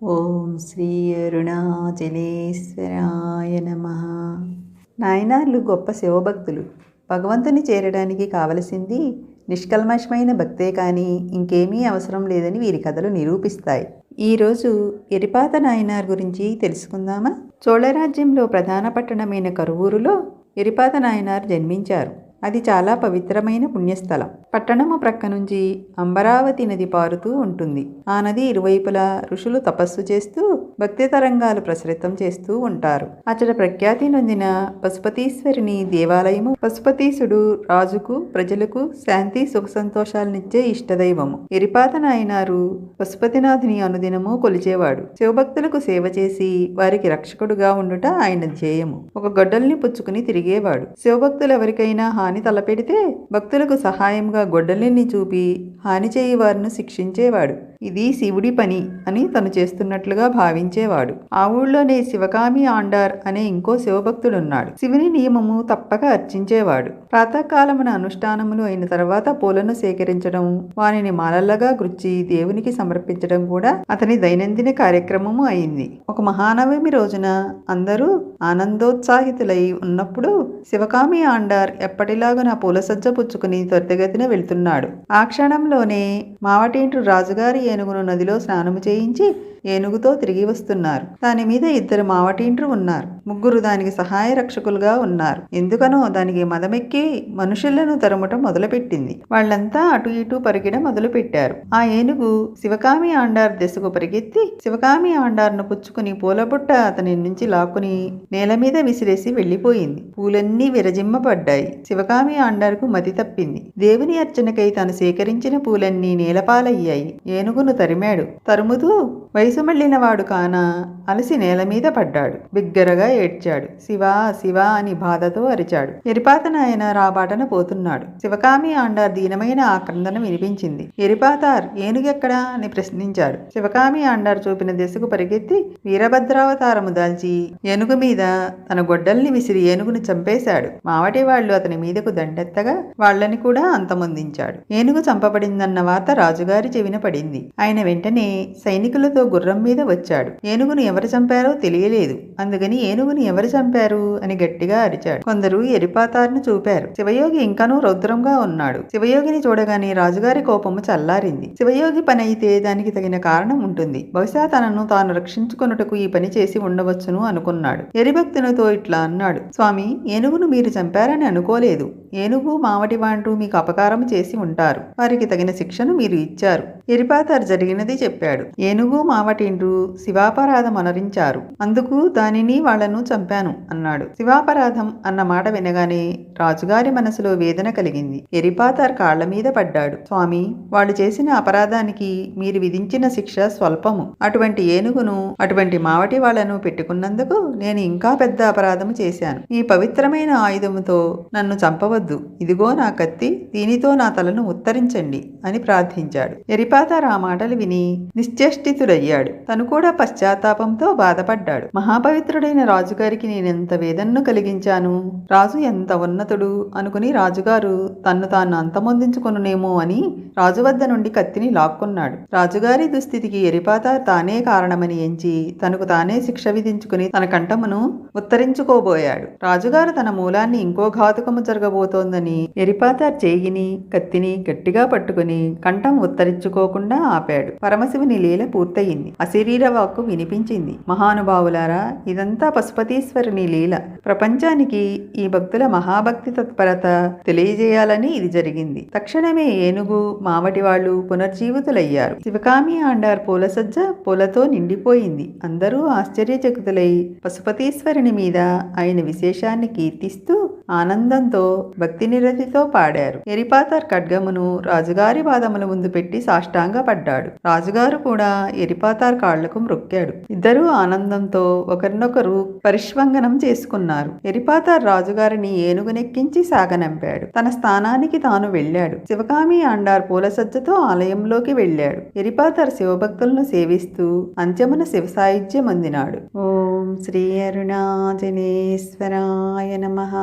ఓం శ్రీ అరుణాచలేశ్వరాయ నమః. నాయనార్లు గొప్ప శివభక్తులు. భగవంతుని చేరడానికి కావలసింది నిష్కల్మషమైన భక్తే కానీ ఇంకేమీ అవసరం లేదని వీరి కథలు నిరూపిస్తాయి. ఈరోజు ఎరిపాత నాయనార్ గురించి తెలుసుకుందామా? చోళరాజ్యంలో ప్రధాన పట్టణమైన కరువూరులో ఎరిపాత నాయనార్ జన్మించారు. అది చాలా పవిత్రమైన పుణ్యస్థలం. పట్టణము ప్రక్క నుంచి అంబరావతి నది పారుతూ ఉంటుంది. ఆ నది ఇరువైపులా ఋషులు తపస్సు చేస్తూ భక్తి తరంగాలు ప్రసరితం చేస్తూ ఉంటారు. అచట ప్రఖ్యాతి నొందిన పశుపతీశ్వరిని దేవాలయము. పశుపతీశుడు రాజుకు ప్రజలకు శాంతి సుఖ సంతోషాలనిచ్చే ఇష్టదైవము. ఎరిపాత నాయనారు పశుపతినాథుని అనుదినము కొలిచేవాడు. శివభక్తులకు సేవ చేసి వారికి రక్షకుడుగా ఉండుట ఆయన ధ్యేయము. ఒక గొడ్డల్ని పుచ్చుకుని తిరిగేవాడు. శివభక్తులు ఎవరికైనా హాని తలపెడితే భక్తులకు సహాయంగా గొడ్డలిని చూపి హాని చేయి వారిని శిక్షించేవాడు. ఇది శివుడి పని అని తను చేస్తున్నట్లుగా భావించేవాడు. ఆ ఊళ్ళోనే శివకామి ఆండార్ అనే ఇంకో శివభక్తుడున్నాడు. శివుని నియమము తప్పక అర్చించేవాడు. ప్రాతకాలమున అనుష్ఠానములు అయిన తర్వాత పూలను సేకరించడం, వానిని మాలల్లగా గుర్చి దేవునికి సమర్పించడం కూడా అతని దైనందిన కార్యక్రమము అయింది. ఒక మహానవమి రోజున అందరూ ఆనందోత్సాహితులై ఉన్నప్పుడు శివకామి ఆండార్ ఎప్పటిలాగా పూల సజ్జ పుచ్చుకుని త్వరితగతిన వెళ్తున్నాడు. ఆ క్షణంలోనే మావటీండ్రు రాజుగారి ఏనుగును నదిలో స్నానము చేయించి ఏనుగుతో తిరిగి వస్తున్నారు. దాని మీద ఇద్దరు మావటీండ్రు ఉన్నారు. ముగ్గురు దానికి సహాయ రక్షకులుగా ఉన్నారు. ఎందుకనో దానికి మదమెక్కి మనుషులను తరుముటం మొదలుపెట్టింది. వాళ్ళంతా అటు ఇటు పరిగెడం మొదలుపెట్టారు. ఆ ఏనుగు శివకామి ఆండార్ దశకు పరిగెత్తి శివకామి ఆండార్ను పుచ్చుకుని పూలబుట్ట అతని నుంచి లాక్కుని నేల మీద విసిరేసి వెళ్లిపోయింది. పూలన్నీ విరజిమ్మపడ్డాయి. శివకామి ఆండార్కు మతి తప్పింది. దేవుని అర్చనకై తాను సేకరించిన పూలన్నీ నేలపాలయ్యాయి. ఏనుగును తరిమాడు. తరుముతూ వయసు మళ్ళినవాడు కాన అలసి నేల మీద పడ్డాడు. బిగ్గరగా ఏడ్చాడు. శివా శివా అని బాధతో అరిచాడు. ఎరిపాత నాయన రాబాటన పోతున్నాడు. శివకామి ఆండార్ దీనమైన ఆక్రందన వినిపించింది. ఎరిపాతార్ ఏనుగెక్కడా అని ప్రశ్నించాడు. శివకామి ఆండార్ చూపిన దిశకు పరిగెత్తి వీరభద్రావతారము దాల్చి ఏనుగు మీద తన గొడ్డల్ని విసిరి ఏనుగును చంపేశాడు. మావటి వాళ్లు అతని మీదకు దండెత్తగా వాళ్లని కూడా అంతమొందించాడు. ఏనుగు చంపబడిందన్న వార్త రాజుగారి చెవిన పడింది. ఆయన వెంటనే సైనికులతో గుర్రం మీద వచ్చాడు. ఏనుగును ఎవరు చంపారో తెలియలేదు. అందుకని ఏనుగుని ఎవరు చంపారు అని గట్టిగా అరిచాడు. కొందరు ఎరిపాతార్ను చూపారు. శివయోగి ఇంకనూ రౌద్రంగా ఉన్నాడు. శివయోగిని చూడగానే రాజుగారి కోపము చల్లారింది. శివయోగి పని అయితే దానికి తగిన కారణం ఉంటుంది. బహుశా తనను తాను రక్షించుకొనుటకు ఈ పని చేసి ఉండవచ్చును అనుకున్నాడు. ఎరిభక్తునితో ఇట్లా అన్నాడు. స్వామి, ఏనుగును మీరు చంపారని అనుకోలేదు. ఏనుగు మావటి వాంటూ మీకు అపకారం చేసి ఉంటారు. వారికి తగిన శిక్షను మీరు ఇచ్చారు. ఎరిపాతార్ జరిగినది చెప్పాడు. ఏనుగు మావటిండ్రు శివాపరాధం అనరించారు. అందుకు దానిని వాళ్లను చంపాను అన్నాడు. శివాపరాధం అన్న మాట వినగానే రాజుగారి మనసులో వేదన కలిగింది. ఎరిపాతార్ కాళ్ల మీద పడ్డాడు. స్వామి, వాళ్ళు చేసిన అపరాధానికి మీరు విధించిన శిక్ష స్వల్పము. అటువంటి ఏనుగును అటువంటి మావటి వాళ్లను పెట్టుకున్నందుకు నేను ఇంకా పెద్ద అపరాధము చేశాను. ఈ పవిత్రమైన ఆయుధముతో నన్ను చంపవద్దు. ఇదిగో నా కత్తి, దీనితో నా తలను ఉత్తరించండి అని ప్రార్థించాడు. ఎరిపాతార్ ఆ మాటలు విని నిశ్చేష్టితుడయ్యాడు. తను కూడా పశ్చాత్తాపంతో బాధపడ్డాడు. మహాపవిత్రుడైన రాజుగారికి నేనెంత వేదనను కలిగించాను. రాజు ఎంత ఉన్నతుడు అనుకుని రాజుగారు తన్ను తాను అంతమొందించుకొనునేమో అని రాజు వద్ద నుండి కత్తిని లాక్కున్నాడు. రాజుగారి దుస్థితికి ఎరిపాతార్ తానే కారణమని ఎంచి తనకు తానే శిక్ష విధించుకుని తన కంఠమును ఉత్తరించుకోబోయాడు. రాజుగారు తన మూలాన్ని ఇంకో ఘాతుకము జరగబోతోందని ఎరిపాతార్ చేయిని కత్తిని గట్టిగా పట్టుకుని కంఠం ఉత్తరించుకోకుండా ఆపాడు. పరమశివుని లీల పూర్తయింది. అశరీర వాక్కు వినిపించింది. మహానుభావులారా, ఇదంతా పశుపతీశ్వరుని లీల. ప్రపంచానికి ఈ భక్తుల మహాభక్తి తత్పరత తెలియజేయాలని ఇది జరిగింది. తక్షణమే ఏనుగు మావటి వాళ్ళు పునర్జీవితులయ్యారు. శివకామి ఆండార్ పూలసజ్జ పూలతో నిండిపోయింది. అందరూ ఆశ్చర్యచకితులై పశుపతీశ్వరుని మీద ఆయన విశేషాన్ని కీర్తిస్తూ ఆనందంతో భక్తి నిరతితో పాడారు. ఎరిపాతార్ ఖడ్గమును రాజుగారి పాదముల ముందు పెట్టి సాష్టాంగపడ్డాడు. రాజుగారు కూడా ఎరిపాతార్ కాళ్లకు మ్రొక్కాడు. ఇద్దరూ ఆనందంతో ఒకరినొకరు పరిష్వంగనం చేసుకున్నారు. ఎరిపాతార్ రాజుగారిని ఏనుగునెక్కించి సాగనంపాడు. తన స్థానానికి తాను వెళ్ళాడు. శివకామి ఆండార్ పూలసజ్జతో ఆలయంలోకి వెళ్ళాడు. ఎరిపాతార్ శివభక్తులను సేవిస్తూ అంత్యమున శివ సాయుధ్యం అందినాడు. ఓం శ్రీ అరుణాచలేశ్వరాయ నమః.